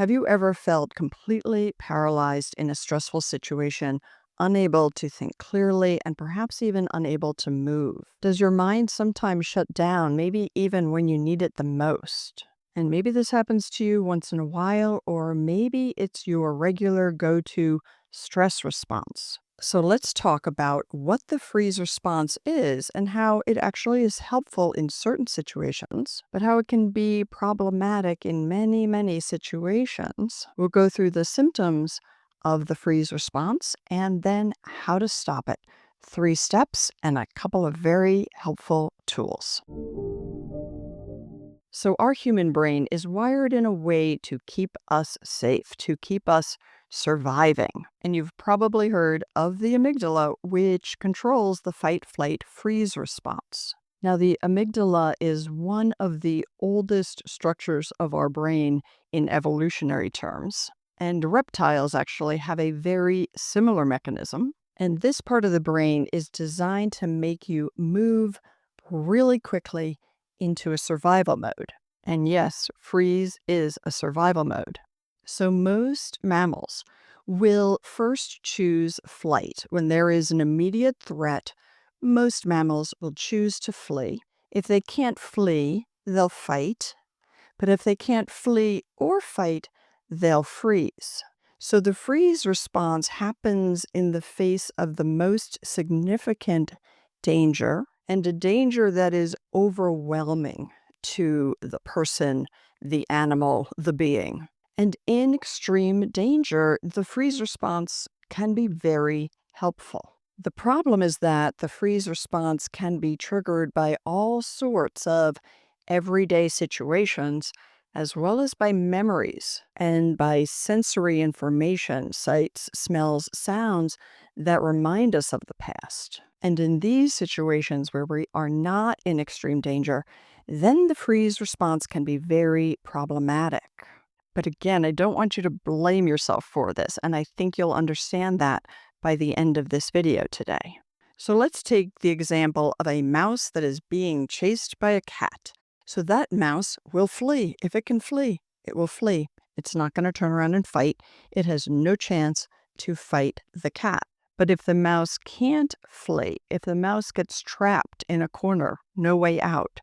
Have you ever felt completely paralyzed in a stressful situation, unable to think clearly, and perhaps even unable to move? Does your mind sometimes shut down, maybe even when you need it the most? And maybe this happens to you once in a while, or maybe it's your regular go-to stress response. So let's talk about what the freeze response is and how it actually is helpful in certain situations, but how it can be problematic in many, many situations. We'll go through the symptoms of the freeze response and then how to stop it. 3 steps and a couple of very helpful tools. So, our human brain is wired in a way to keep us safe, to keep us surviving. And you've probably heard of the amygdala, which controls the fight, flight, freeze response. Now, the amygdala is one of the oldest structures of our brain in evolutionary terms. And reptiles actually have a very similar mechanism. And this part of the brain is designed to make you move really quickly into a survival mode. And yes, freeze is a survival mode. So most mammals will first choose flight. When there is an immediate threat, most mammals will choose to flee. If they can't flee, they'll fight. But if they can't flee or fight, they'll freeze. So the freeze response happens in the face of the most significant danger, and a danger that is overwhelming to the person, the animal, the being. And in extreme danger, the freeze response can be very helpful. The problem is that the freeze response can be triggered by all sorts of everyday situations, as well as by memories and by sensory information, sights, smells, sounds that remind us of the past. And in these situations where we are not in extreme danger, then the freeze response can be very problematic. But again, I don't want you to blame yourself for this, and I think you'll understand that by the end of this video today. So let's take the example of a mouse that is being chased by a cat. So that mouse will flee. If it can flee, it will flee. It's not going to turn around and fight. It has no chance to fight the cat. But if the mouse can't flee, if the mouse gets trapped in a corner, no way out,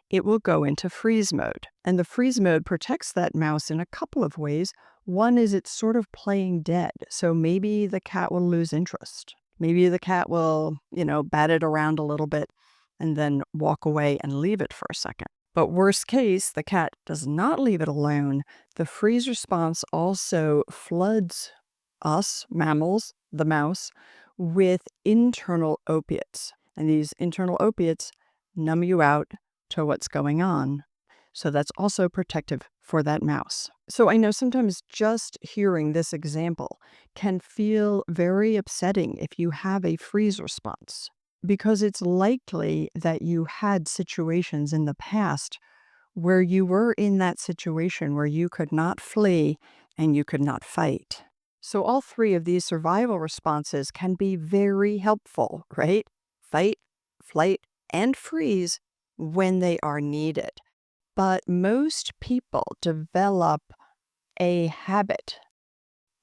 it will go into freeze mode. And the freeze mode protects that mouse in a couple of ways. One is it's sort of playing dead. So maybe the cat will lose interest. Maybe the cat will, bat it around a little bit and then walk away and leave it for a second. But worst case, the cat does not leave it alone. The freeze response also floods us, mammals, the mouse, with internal opiates. And these internal opiates numb you out to what's going on. So that's also protective for that mouse. So I know sometimes just hearing this example can feel very upsetting if you have a freeze response, because it's likely that you had situations in the past where you were in that situation where you could not flee and you could not fight. So all 3 of these survival responses can be very helpful, right? Fight, flight, and freeze when they are needed. But most people develop a habit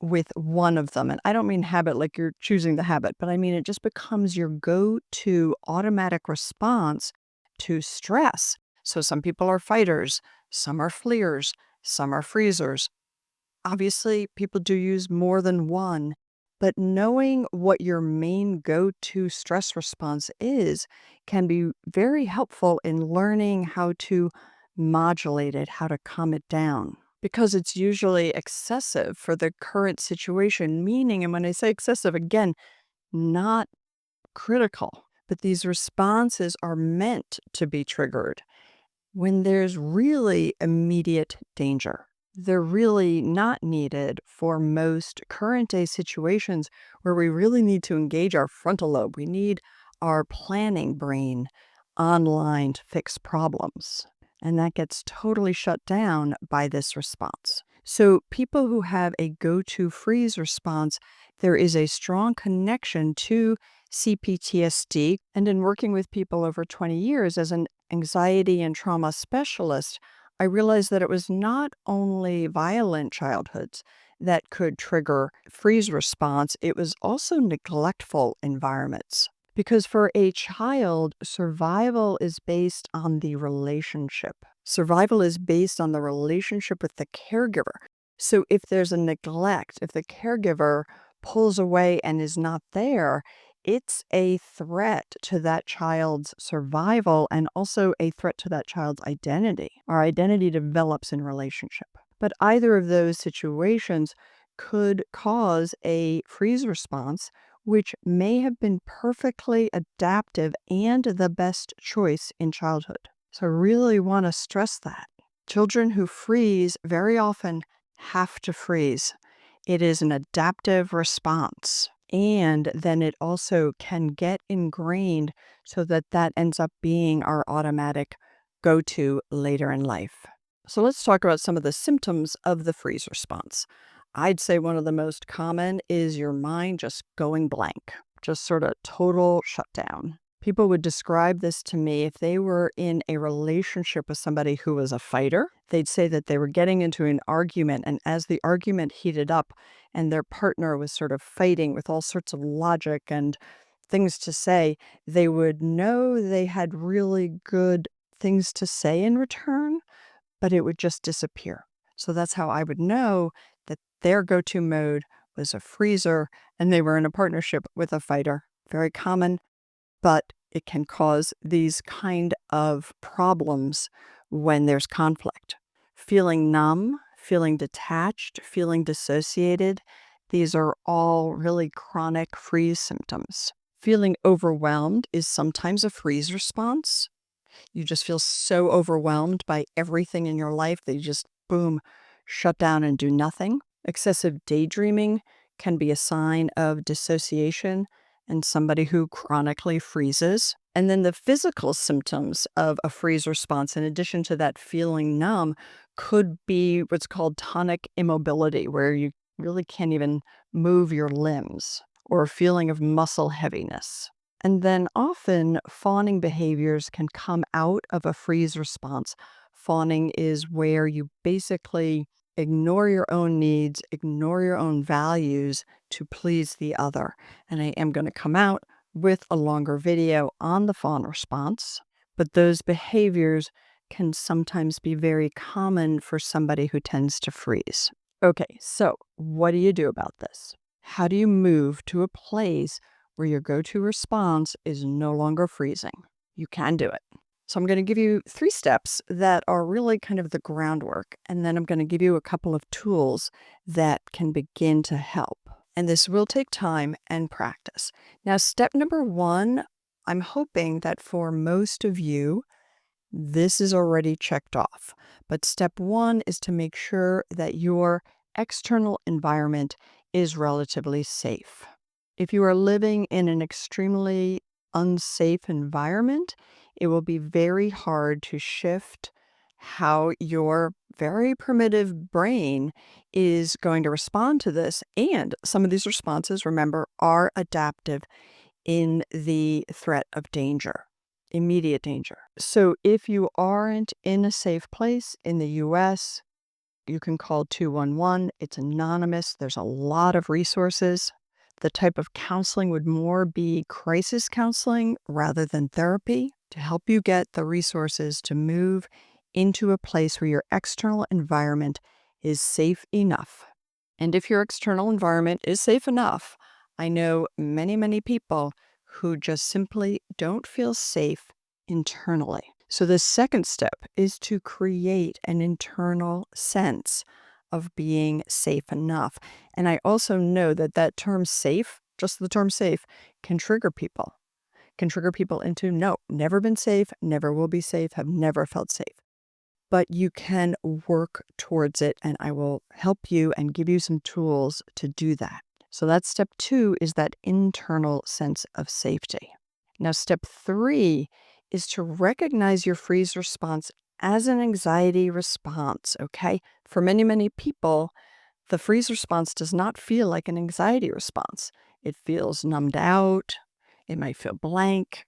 with one of them. And I don't mean habit like you're choosing the habit, but I mean it just becomes your go-to automatic response to stress. So some people are fighters, some are fleers, some are freezers. Obviously, people do use more than one, but knowing what your main go-to stress response is can be very helpful in learning how to modulate it, how to calm it down. Because it's usually excessive for the current situation, meaning, and when I say excessive, again, not critical, but these responses are meant to be triggered when there's really immediate danger. They're really not needed for most current day situations where we really need to engage our frontal lobe. We need our planning brain online to fix problems. And that gets totally shut down by this response. So people who have a go-to freeze response, there is a strong connection to CPTSD. And in working with people over 20 years as an anxiety and trauma specialist, I realized that it was not only violent childhoods that could trigger freeze response, it was also neglectful environments. Because for a child, survival is based on the relationship. Survival is based on the relationship with the caregiver. So if there's a neglect, if the caregiver pulls away and is not there, it's a threat to that child's survival and also a threat to that child's identity. Our identity develops in relationship. But either of those situations could cause a freeze response, which may have been perfectly adaptive and the best choice in childhood. So I really want to stress that. Children who freeze very often have to freeze. It is an adaptive response. And then it also can get ingrained so that that ends up being our automatic go-to later in life. So let's talk about some of the symptoms of the freeze response. I'd say one of the most common is your mind just going blank, just sort of total shutdown. People would describe this to me if they were in a relationship with somebody who was a fighter. They'd say that they were getting into an argument, and as the argument heated up and their partner was sort of fighting with all sorts of logic and things to say, they would know they had really good things to say in return, but it would just disappear. So that's how I would know that their go-to mode was a freezer and they were in a partnership with a fighter. Very common, but it can cause these kind of problems when there's conflict. Feeling numb, feeling detached, feeling dissociated, these are all really chronic freeze symptoms. Feeling overwhelmed is sometimes a freeze response. You just feel so overwhelmed by everything in your life that you just, boom, shut down and do nothing. Excessive daydreaming can be a sign of dissociation and somebody who chronically freezes. And then the physical symptoms of a freeze response, in addition to that feeling numb, could be what's called tonic immobility, where you really can't even move your limbs, or a feeling of muscle heaviness. And then often fawning behaviors can come out of a freeze response. Fawning is where you basically ignore your own needs, ignore your own values to please the other. And I am going to come out with a longer video on the fawn response, but those behaviors can sometimes be very common for somebody who tends to freeze. Okay, so what do you do about this? How do you move to a place where your go-to response is no longer freezing? You can do it. So I'm going to give you 3 steps that are really kind of the groundwork, and then I'm going to give you a couple of tools that can begin to help. And this will take time and practice. Now, step number 1, I'm hoping that for most of you, this is already checked off. But step 1 is to make sure that your external environment is relatively safe. If you are living in an extremely unsafe environment, it will be very hard to shift how your very primitive brain is going to respond to this. And some of these responses, remember, are adaptive in the threat of danger, immediate danger. So if you aren't in a safe place in the US, you can call 211. It's anonymous. There's a lot of resources. The type of counseling would more be crisis counseling rather than therapy to help you get the resources to move into a place where your external environment is safe enough. And if your external environment is safe enough, I know many, many people who just simply don't feel safe internally. So the second step is to create an internal sense of being safe enough. And I also know that that term safe, just the term safe, can trigger people. Can trigger people into, no, never been safe, never will be safe, have never felt safe. But you can work towards it, and I will help you and give you some tools to do that. So that's step 2, is that internal sense of safety. Now, step 3 is to recognize your freeze response as an anxiety response, okay? For many, many people, the freeze response does not feel like an anxiety response. It feels numbed out. It might feel blank.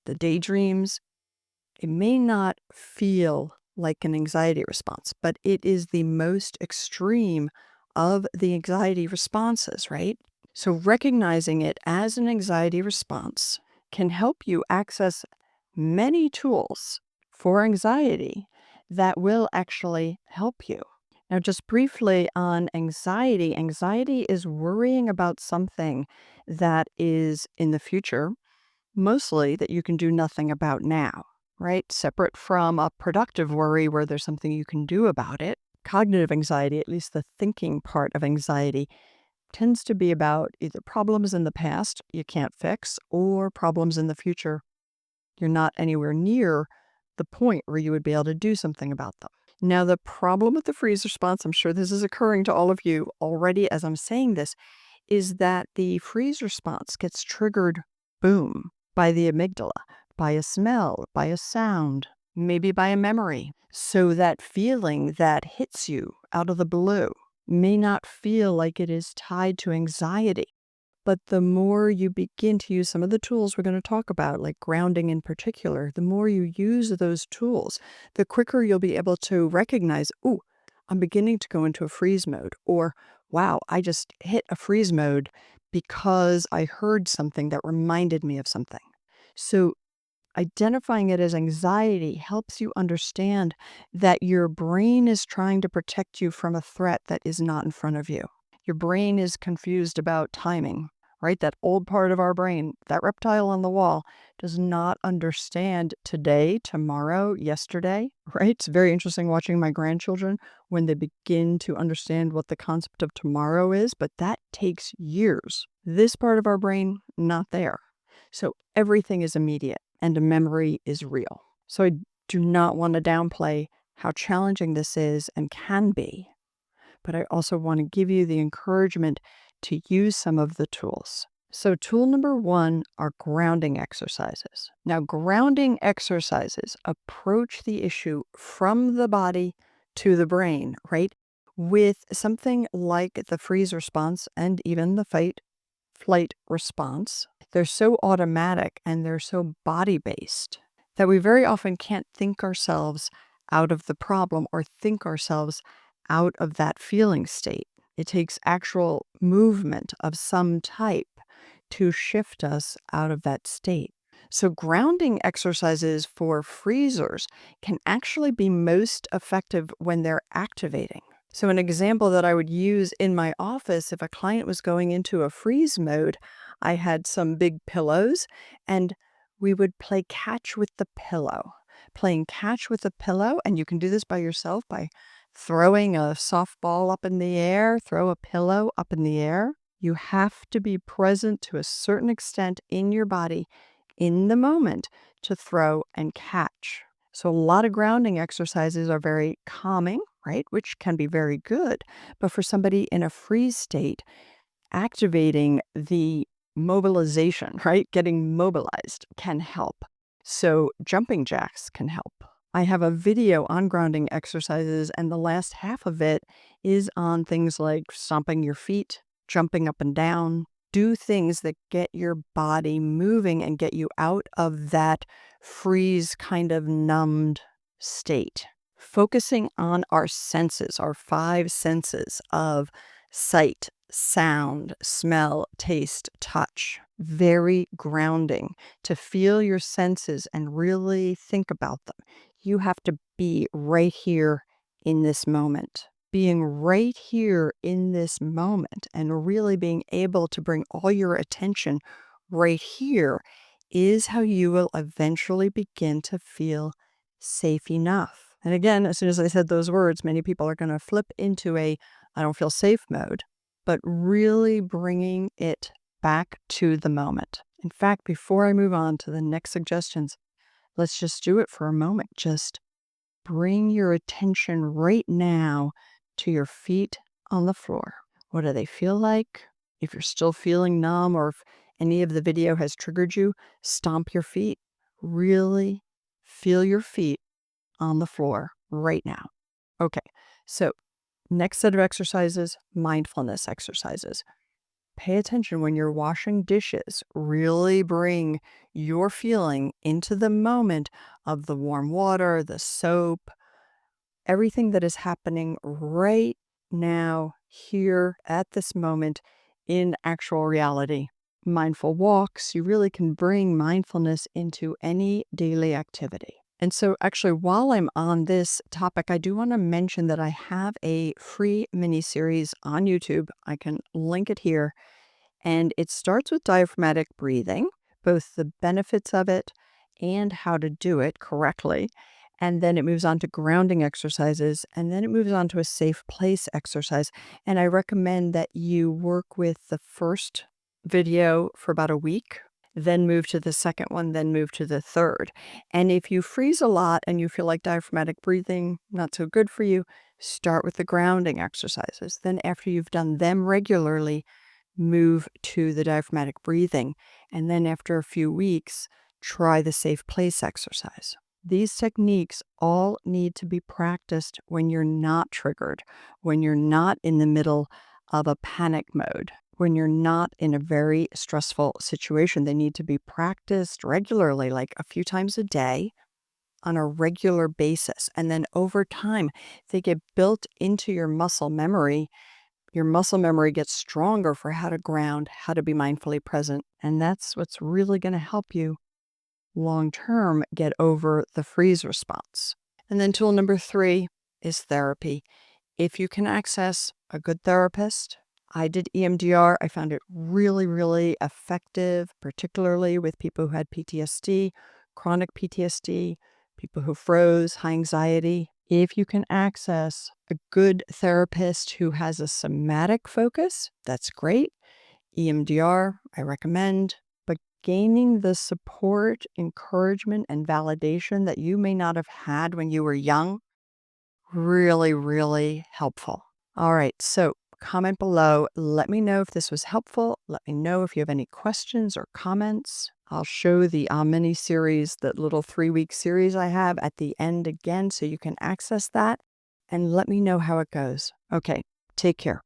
The daydreams. It may not feel like an anxiety response, but it is the most extreme of the anxiety responses, right? So recognizing it as an anxiety response can help you access many tools for anxiety that will actually help you. Now, just briefly on anxiety, anxiety is worrying about something that is in the future, mostly that you can do nothing about now, right? Separate from a productive worry where there's something you can do about it. Cognitive anxiety, at least the thinking part of anxiety, tends to be about either problems in the past you can't fix or problems in the future you're not anywhere near the point where you would be able to do something about them. Now, the problem with the freeze response, I'm sure this is occurring to all of you already as I'm saying this, is that the freeze response gets triggered, boom, by the amygdala, by a smell, by a sound, maybe by a memory. So that feeling that hits you out of the blue may not feel like it is tied to anxiety. But the more you begin to use some of the tools we're going to talk about, like grounding in particular, the more you use those tools, the quicker you'll be able to recognize, ooh, I'm beginning to go into a freeze mode, or wow, I just hit a freeze mode because I heard something that reminded me of something. So identifying it as anxiety helps you understand that your brain is trying to protect you from a threat that is not in front of you. Your brain is confused about timing, right? That old part of our brain, that reptile on the wall, does not understand today, tomorrow, yesterday, right? It's very interesting watching my grandchildren when they begin to understand what the concept of tomorrow is, but that takes years. This part of our brain, not there. So everything is immediate and memory is real. So I do not want to downplay how challenging this is and can be, but I also want to give you the encouragement to use some of the tools. So tool number 1 are grounding exercises. Now, grounding exercises approach the issue from the body to the brain, right? With something like the freeze response and even the fight flight response. They're so automatic and they're so body-based that we very often can't think ourselves out of the problem or think ourselves out of that feeling state. It takes actual movement of some type to shift us out of that state. So grounding exercises for freezers can actually be most effective when they're activating. So an example that I would use in my office, if a client was going into a freeze mode, I had some big pillows and we would play catch with the pillow. Playing catch with the pillow, and you can do this by yourself by throwing a softball up in the air, throw a pillow up in the air. You have to be present to a certain extent in your body in the moment to throw and catch. So a lot of grounding exercises are very calming, right? Which can be very good. But for somebody in a freeze state, activating the mobilization, right? Getting mobilized can help. So jumping jacks can help. I have a video on grounding exercises, and the last half of it is on things like stomping your feet, jumping up and down. Do things that get your body moving and get you out of that freeze kind of numbed state. Focusing on our senses, our 5 senses of sight, sound, smell, taste, touch. Very grounding to feel your senses and really think about them. You have to be right here in this moment. Being right here in this moment and really being able to bring all your attention right here is how you will eventually begin to feel safe enough. And again, as soon as I said those words, many people are going to flip into a I don't feel safe mode, but really bringing it back to the moment. In fact, before I move on to the next suggestions, let's just do it for a moment. Just bring your attention right now to your feet on the floor. What do they feel like? If you're still feeling numb or if any of the video has triggered you, stomp your feet. Really feel your feet on the floor right now. Okay, so next set of exercises, mindfulness exercises. Pay attention when you're washing dishes. Really bring your feeling into the moment of the warm water, the soap, everything that is happening right now, here at this moment in actual reality. Mindful walks, you really can bring mindfulness into any daily activity. And so actually, while I'm on this topic, I do want to mention that I have a free mini series on YouTube. I can link it here. And it starts with diaphragmatic breathing, both the benefits of it and how to do it correctly. And then it moves on to grounding exercises, and then it moves on to a safe place exercise. And I recommend that you work with the first video for about a week, then move to the second one, then move to the third. And if you freeze a lot and you feel like diaphragmatic breathing not so good for you, start with the grounding exercises. Then after you've done them regularly, move to the diaphragmatic breathing. And then after a few weeks, try the safe place exercise. These techniques all need to be practiced when you're not triggered, when you're not in the middle of a panic mode, when you're not in a very stressful situation. They need to be practiced regularly, like a few times a day on a regular basis. And then over time, they get built into your muscle memory. Your muscle memory gets stronger for how to ground, how to be mindfully present. And that's what's really going to help you long term get over the freeze response. And then tool number 3 is therapy. If you can access a good therapist, I did EMDR. I found it really, really effective, particularly with people who had PTSD, chronic PTSD, people who froze, high anxiety. If you can access a good therapist who has a somatic focus, that's great. EMDR, I recommend. But gaining the support, encouragement, and validation that you may not have had when you were young, really, really helpful. All right, so comment below. Let me know if this was helpful. Let me know if you have any questions or comments. I'll show the mini series, that little 3-week series I have at the end again, so you can access that. And let me know how it goes. Okay, take care.